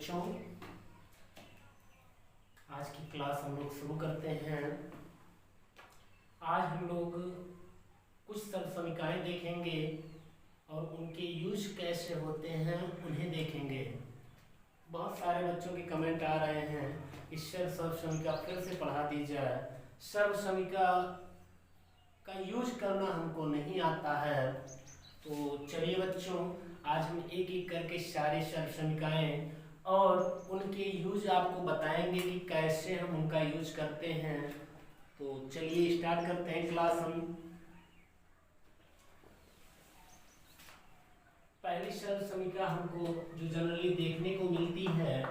बच्चों, आज की क्लास हम लोग शुरू करते हैं। आज हम लोग कुछ समीकरण देखेंगे और उनके यूज कैसे होते हैं उन्हें देखेंगे। बहुत सारे बच्चों के कमेंट आ रहे हैं कि सर सर्व समीका फिर से पढ़ा दी जाए। सर्व समीका का यूज करना हमको नहीं आता है। तो चलिए बच्चों, आज हम एक एक करके सारे सर्व समीकरण और उनके यूज आपको बताएंगे कि कैसे हम उनका यूज करते हैं। तो चलिए स्टार्ट करते हैं क्लास। हम पहली सर्व समीकरण हमको जो जनरली देखने को मिलती है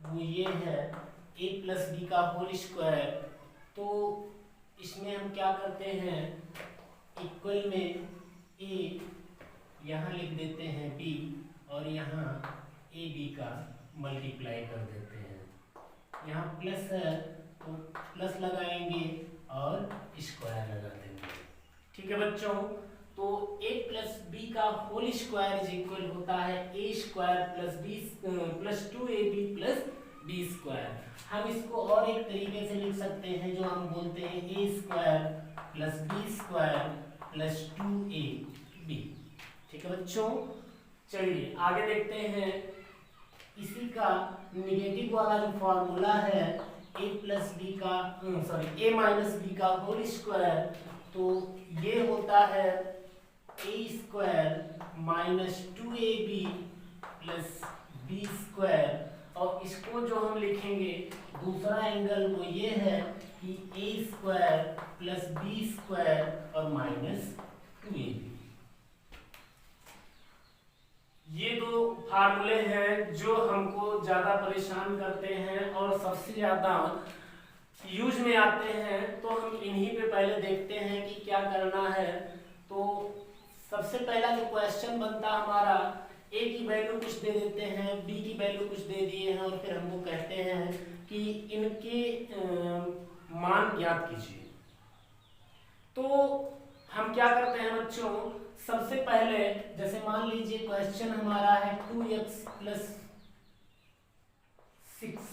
वो ये है a प्लस बी का होल स्क्वायर। तो इसमें हम क्या करते हैं, इक्वल में a यहाँ लिख देते हैं b और यहाँ ए बी का मल्टीप्लाई कर देते हैं। यहाँ प्लस है तो प्लस लगाएंगे और स्क्वायर लगा देंगे। ठीक है बच्चों, तो a प्लस बी का होल स्क्वायर इज इक्वल होता है a square plus B plus 2ab plus B square. हम इसको और एक तरीके से लिख सकते हैं जो हम बोलते हैं a square plus B square plus 2ab। ठीक है बच्चों, चलिए आगे देखते हैं। इसी का निगेटिव वाला जो फॉर्मूला है a प्लस बी का a माइनस बी का होल स्क्वायर, तो ये होता है a square minus 2ab plus B square. और इसको जो हम लिखेंगे दूसरा एंगल वो ये है कि a square plus B square और माइनस 2ab। ये दो फार्मूले हैं जो हमको ज़्यादा परेशान करते हैं और सबसे ज़्यादा यूज में आते हैं। तो हम इन्हीं पे पहले देखते हैं कि क्या करना है। तो सबसे पहला जो क्वेश्चन बनता हमारा, a की वैल्यू कुछ दे देते हैं, b की वैल्यू कुछ दे दिए हैं और फिर हमको कहते हैं कि इनके मान ज्ञात कीजिए। तो हम क्या करते हैं बच्चों, सबसे पहले जैसे मान लीजिए क्वेश्चन हमारा है 2x प्लस 6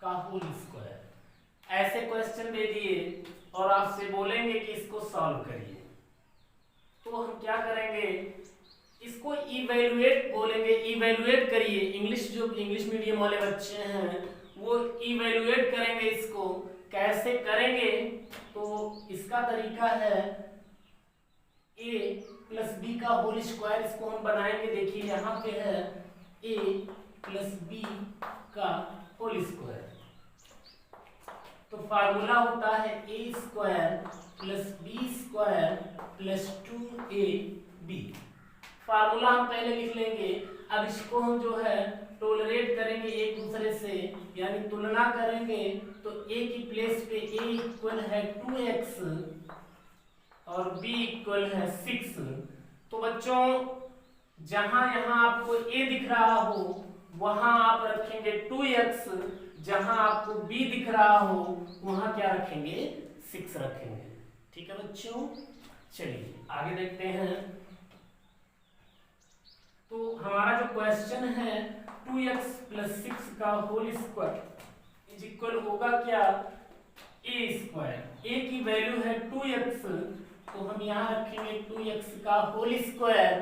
का होल स्क्वायर। ऐसे क्वेश्चन दे दिए और आपसे बोलेंगे कि इसको सॉल्व करिए। तो हम क्या करेंगे, इसको इवैल्यूएट बोलेंगे, इवैल्यूएट करिए। इंग्लिश मीडियम वाले बच्चे हैं वो इवैल्यूएट करेंगे। इसको कैसे करेंगे, तो इसका तरीका है a प्लस बी का होल स्क्वायर। इसको हम बनाएंगे, देखिए यहाँ पे है a प्लस बी का होल स्क्वायर। तो फार्मूला होता है a square plus B square plus 2ab। Formula हम पहले लिख लेंगे। अब इसको हम जो है टोलरेट करेंगे एक दूसरे से, यानी तुलना करेंगे। तो a की प्लेस पे a इक्वल है 2x और b इक्वल है 6। तो बच्चों जहां यहां आपको a दिख रहा हो वहां आप रखेंगे 2x, जहां आपको b दिख रहा हो वहां क्या रखेंगे, 6 रखेंगे। ठीक है बच्चों, चलिए आगे देखते हैं। तो हमारा जो क्वेश्चन है 2x प्लस 6 का होल स्क्वायर इज इक्वल होगा क्या, a स्क्वायर। a की वैल्यू है 2x, तो हम यहाँ रखेंगे 2x का whole square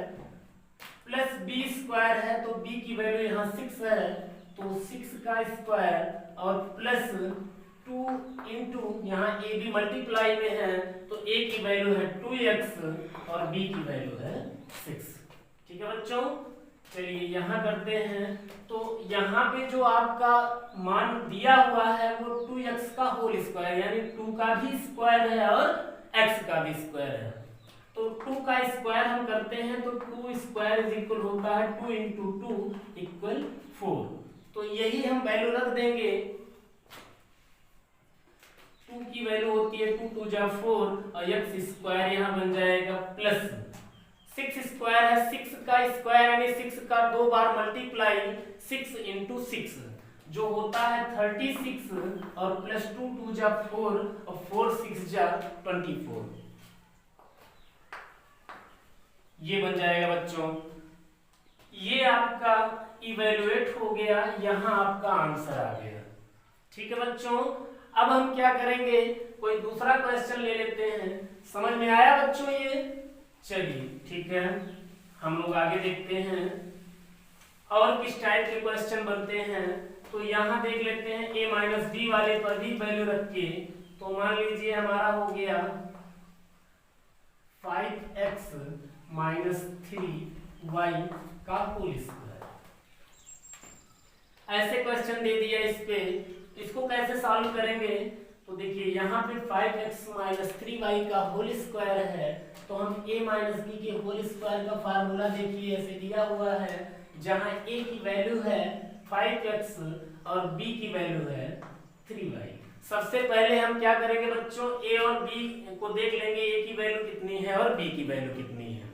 plus b square है तो b की वैल्यू यहाँ 6 है तो 6 का स्क्वायर और प्लस 2 इंटू यहाँ a भी मल्टीप्लाई में है तो a की वैल्यू है 2x और b की वैल्यू है 6। ठीक है बच्चों, चलिए यहाँ करते हैं। तो यहाँ पे जो आपका मान दिया हुआ है वो 2x का होल स्क्वायर यानी 2 का भी स्क्वायर है और x का भी स्क्वायर है। तो 2 का स्क्वायर हम करते हैं तो 2 स्क्वायर इज इक्वल होता है 2 इंटू 2 इक्वल 4। तो यही हम वैल्यू रख देंगे। 2 की वैल्यू होती है 2 2 जा 4 और x स्क्वायर यहाँ बन जाएगा प्लस 6 स्क्वायर है 6 का स्क्वायर यानी 6 का 2 बार मल्टीप्लाई 6 इंटू 6 जो होता है 36 और प्लस 2 2 जा 4 और 4 6 जा 24। ये बन जाएगा बच्चों। ये आपका इवेलुएट हो गया, यहाँ आपका आंसर आ गया। ठीक है बच्चों, अब हम क्या करेंगे, कोई दूसरा क्वेश्चन ले लेते हैं। समझ में आया बच्चों ये? चलिए ठीक है, हम लोग आगे देखते हैं और किस टाइप के क्वेश्चन बनते हैं। तो यहाँ देख लेते हैं a माइनस बी वाले पर भी वैल्यू रख के। तो मान लीजिए हमारा हो गया 5x माइनस 3y का होल स्क्वायर। ऐसे क्वेश्चन दे दिया इस पे, इसको कैसे सॉल्व करेंगे? तो देखिए यहाँ पे 5x माइनस 3y का होल स्क्वायर है, तो हम a माइनस बी के होल स्क्वायर का फार्मूला देखिए ऐसे दिया हुआ है, जहाँ a की वैल्यू है 5x और b की वैल्यू है 3y। सबसे पहले हम क्या करेंगे बच्चों, a और b को देख लेंगे, a की वैल्यू कितनी है और b की वैल्यू कितनी है।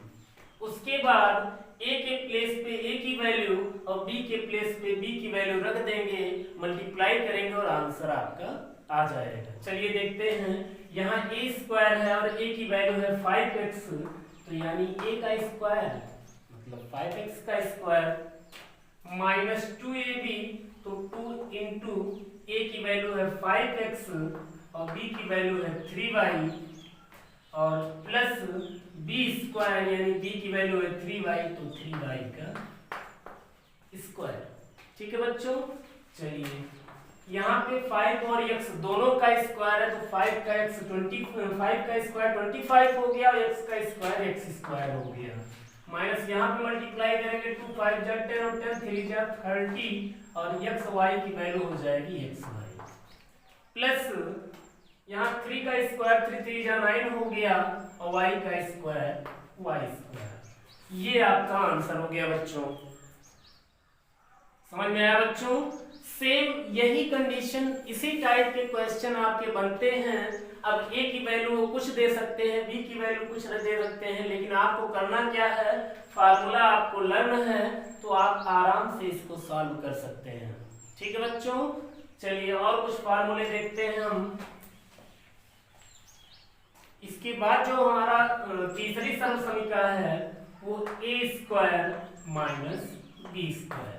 उसके बाद a के प्लेस पे a की वैल्यू और b के प्लेस पे b की वैल्यू रख देंगे, मल्टीप्लाई करेंगे और आंसर आपका आ जाएगा। चलिए देखते हैं, यहाँ a स्क्वायर है और a की वैल्यू है 5x, तो यानी a का स्क्वायर मतलब 5x का स्क्वायर माइनस 2ab, तो 2 इंटू a की वैल्यू है 5x और b की वैल्यू है 3y और प्लस b स्क्वायर यानी b की वैल्यू है 3y, तो 3y का स्क्वायर। ठीक है बच्चों, चलिए यहाँ पे 5 और x दोनों का स्क्वायर है, तो 5 का x 5 का स्क्वायर 25 हो गया और x का स्क्वायर x स्क्वायर हो गया। माइनस यहाँ पे मल्टीप्लाई करेंगे 2 5 जा 10 और 10 3 जा 30 और x y की वैल्यू हो जाएगी xy, प्लस यहाँ 3 का स्क्वायर 3 3 जा 9 हो गया और y का स्क्वायर y स्क्वायर। ये आपका आंसर हो गया बच्चों। समझ में आया बच्चों? सेम यही कंडीशन, इसी टाइप के क्वेश्चन आपके बनते हैं। अब a की वैल्यू कुछ दे सकते हैं, b की वैल्यू कुछ दे सकते हैं, लेकिन आपको करना क्या है, फार्मूला आपको लर्न है, तो आप आराम से इसको सॉल्व कर सकते हैं। ठीक है बच्चों, चलिए और कुछ फार्मूले देखते हैं हम। इसके बाद जो हमारा तीसरी सरल समीकरण है वो a square minus B square.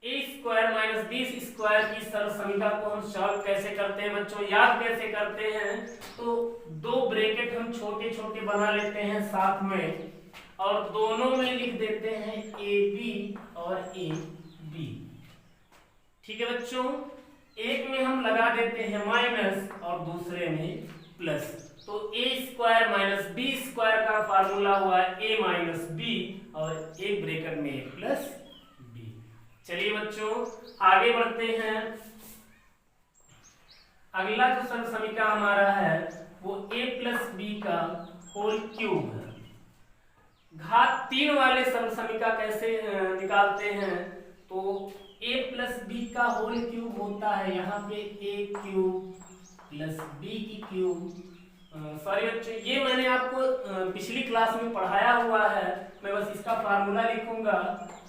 a square minus B square की सरल समीकरण को हम सॉल्व कैसे करते हैं बच्चों, याद कैसे करते हैं? तो दो ब्रैकेट हम छोटे छोटे बना लेते हैं साथ में और दोनों में लिख देते हैं ab और ab। ठीक है बच्चों, एक में हम लगा देते हैं माइनस और दूसरे में प्लस, तो a square minus B square का फार्मूला हुआ a माइनस बी और एक ब्रैकेट में a प्लस बी। चलिए बच्चों आगे बढ़ते हैं। अगला जो सरल समीकरण हमारा है वो a प्लस बी का होल क्यूब है। घात 3 वाले सरल समीकरण कैसे निकालते हैं? तो a प्लस बी का होल क्यूब होता है यहाँ पे a क्यूब प्लस बी की क्यूब। सॉरी बच्चों, ये मैंने आपको पिछली क्लास में पढ़ाया हुआ है, मैं बस इसका फार्मूला लिखूंगा,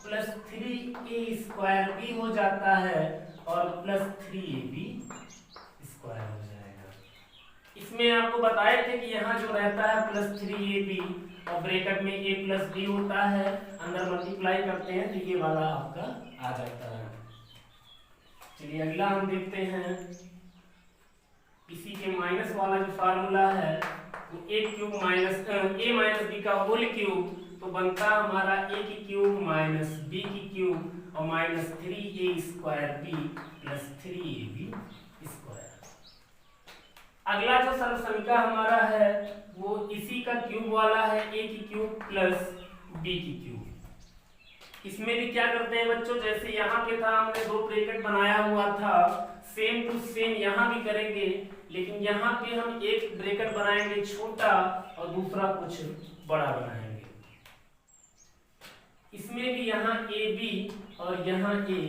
प्लस 3a स्क्वायर बी हो जाता है और प्लस 3ab स्क्वायर हो जाएगा। इसमें आपको बताए थे कि यहाँ जो रहता है प्लस 3ab और ब्रैकेट में a प्लस बी होता है, अंदर मल्टीप्लाई करते हैं तो ये वाला आपका आ जाता है। चलिए अगला हम देखते हैं, इसी के माइनस वाला जो फार्मूला है वो a cube minus a minus B का होल क्यूब, तो बनता हमारा a की क्यूब माइनस b की क्यूब और minus 3a square b plus 3ab square. अगला जो सरल समीकरण हमारा है वो इसी का क्यूब वाला है, a की क्यूब प्लस b की क्यूब। इसमें भी क्या करते हैं बच्चों, जैसे यहाँ पे था हमने दो ब्रैकेट बनाया हुआ था, सेम टू सेम यहाँ भी करेंगे, लेकिन यहाँ पे हम एक ब्रैकेट बनाएंगे छोटा और दूसरा कुछ बड़ा बनाएंगे। इसमें भी यहाँ ए बी और यहाँ ए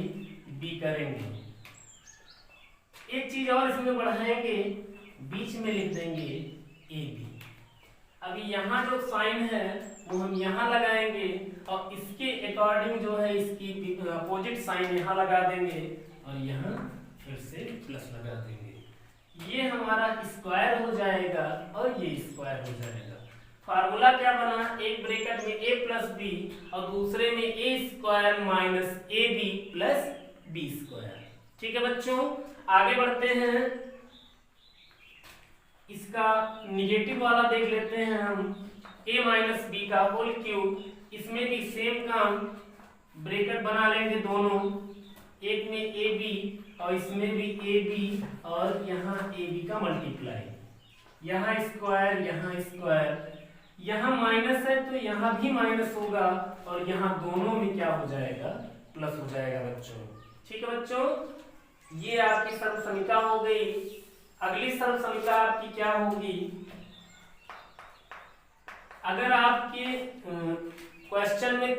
बी करेंगे। एक चीज और इसमें बढ़ाएंगे, बीच में लिख देंगे ए बी। अभी यहाँ जो साइन है वो हम यहाँ लगाएंगे और इसके अकॉर्डिंग जो है इसकी अपोजिट साइन यहाँ लगा देंगे और यहाँ फिर से प्लस लगा देंगे। ये हमारा स्क्वायर हो जाएगा और ये स्क्वायर हो जाएगा। फार्मूला क्या बना, एक ब्रैकेट में a प्लस बी और दूसरे में a square minus A B plus B square. ठीक है बच्चों, आगे बढ़ते हैं। इसका निगेटिव वाला देख लेते हैं हम, a माइनस बी का होल क्यूब। इसमें भी सेम काम, ब्रैकेट बना लेंगे दोनों, एक में ए बी और इसमें भी ए बी और यहाँ ए बी का मल्टीप्लाई, यहाँ स्क्वायर यहाँ स्क्वायर, यहाँ माइनस है तो यहाँ भी माइनस होगा और यहाँ दोनों में क्या हो जाएगा, प्लस हो जाएगा बच्चों। ठीक है बच्चों, ये आपकी सर्वसमीका हो गई। अगली सर्वसमीका आपकी क्या होगी, अगर आपके क्वेश्चन में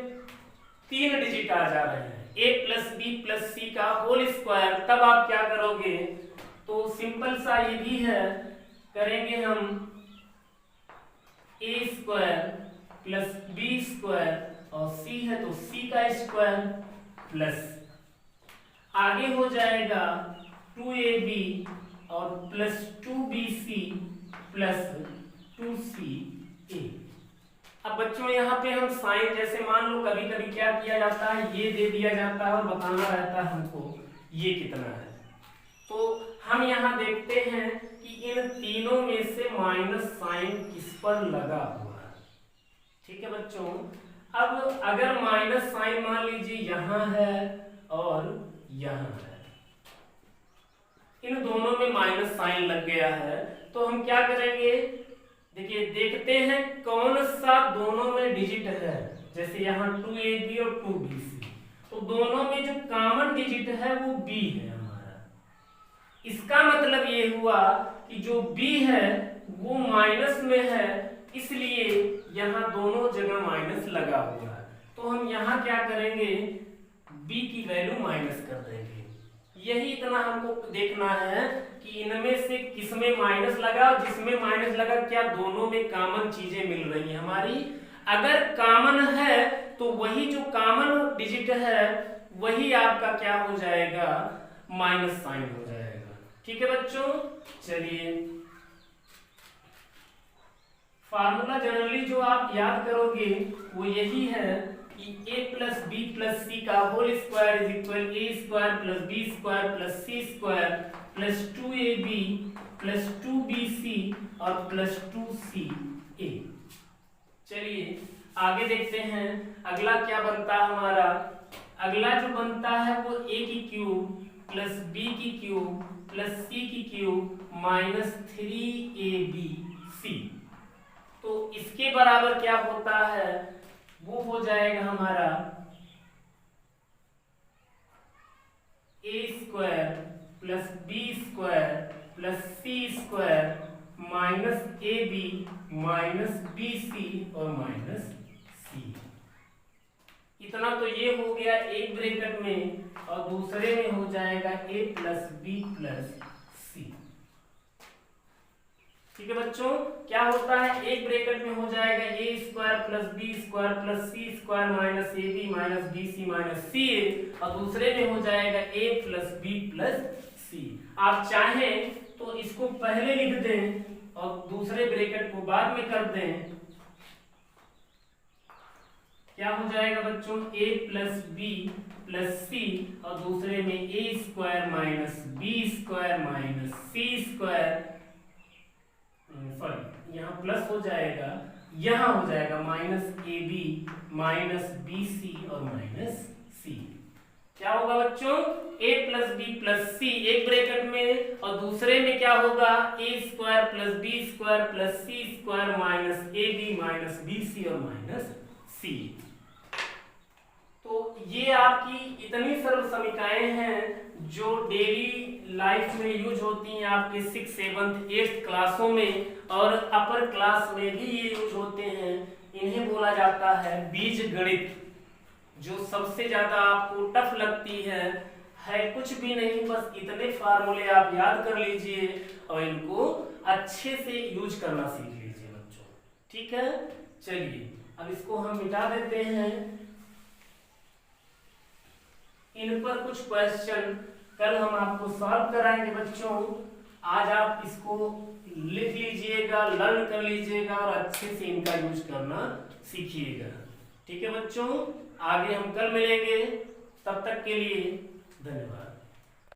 3 डिजिट आ जा रहे हैं, a plus B plus C का होल स्क्वायर, तब आप क्या करोगे, तो सिंपल सा ये भी है, करेंगे हम a square plus B square और c है तो c का स्क्वायर प्लस आगे हो जाएगा 2ab और प्लस 2bc प्लस 2ca। अब बच्चों यहाँ पे हम साइन, जैसे मान लो कभी कभी क्या किया जाता है, ये दे दिया जाता है और बताना रहता है हमको ये कितना है, तो हम यहाँ देखते हैं कि इन तीनों में से माइनस साइन किस पर लगा हुआ है। ठीक है बच्चों, अब अगर माइनस साइन मान लीजिए यहाँ है और यहाँ है, इन दोनों में माइनस साइन लग गया है, तो हम क्या करेंगे, देखिए देखते हैं कौन सा दोनों में डिजिट है। जैसे यहाँ 2ab और 2bc, तो दोनों में जो कॉमन डिजिट है वो b है हमारा। इसका मतलब ये हुआ कि जो b है वो माइनस में है, इसलिए यहाँ दोनों जगह माइनस लगा हुआ है, तो हम यहाँ क्या करेंगे, b की वैल्यू माइनस कर देंगे। यही इतना हमको देखना है कि इनमें से किसमें माइनस लगा, और जिसमें माइनस लगा क्या दोनों में कॉमन चीजें मिल रही हैं हमारी। अगर कॉमन है तो वही जो कॉमन डिजिट है वही आपका क्या हो जाएगा, माइनस साइन हो जाएगा। ठीक है बच्चों, चलिए फार्मूला जनरली जो आप याद करोगे वो यही है कि a plus B plus C का whole square is equal a square plus B square plus C square plus 2ab plus 2bc और प्लस 2ca। चलिए आगे देखते हैं, अगला क्या बनता है हमारा, अगला जो बनता है वो a की क्यूब प्लस b की क्यूब प्लस c की क्यूब माइनस 3abc। तो इसके बराबर क्या होता है, वो हो जाएगा हमारा a square plus B square plus C square minus A B minus B C और माइनस सी। इतना तो ये हो गया एक ब्रैकेट में, और दूसरे में हो जाएगा a प्लस बी प्लस सी। ठीक है बच्चों, क्या होता है, एक ब्रैकेट में हो जाएगा a square plus B square plus C square minus A B minus B C minus C A, और दूसरे में हो जाएगा a plus B plus C. आप चाहें तो इसको पहले लिख दें और दूसरे ब्रैकेट को बाद में कर दें। क्या हो जाएगा बच्चों, a plus B plus C और दूसरे में a square minus B square minus C square, sorry यहाँ प्लस हो जाएगा, यहाँ हो जाएगा minus A B minus B C और माइनस सी। क्या होगा बच्चों, a plus B plus C एक ब्रैकेट में, और दूसरे में क्या होगा, a square plus B square plus C square minus A B minus B C और माइनस सी। तो ये आपकी इतनी सरल समीकरणे हैं जो डेली लाइफ में यूज होती हैं आपके 6th 7th 8th क्लासों में, और अपर क्लास में भी ये यूज होते हैं। इन्हें बोला जाता है बीज गणित। जो सबसे ज्यादा आपको टफ लगती है कुछ भी नहीं, बस इतने फार्मूले आप याद कर लीजिए और इनको अच्छे से यूज करना सीख लीजिए बच्चों। ठीक है, चलिए अब इसको हम मिटा देते हैं। इन पर कुछ क्वेश्चन कल हम आपको सॉल्व कराएंगे बच्चों। आज आप इसको लिख लीजिएगा, लर्न कर लीजिएगा और अच्छे से इनका यूज करना सीखिएगा। ठीक है बच्चों, आगे हम कल मिलेंगे, तब तक के लिए धन्यवाद।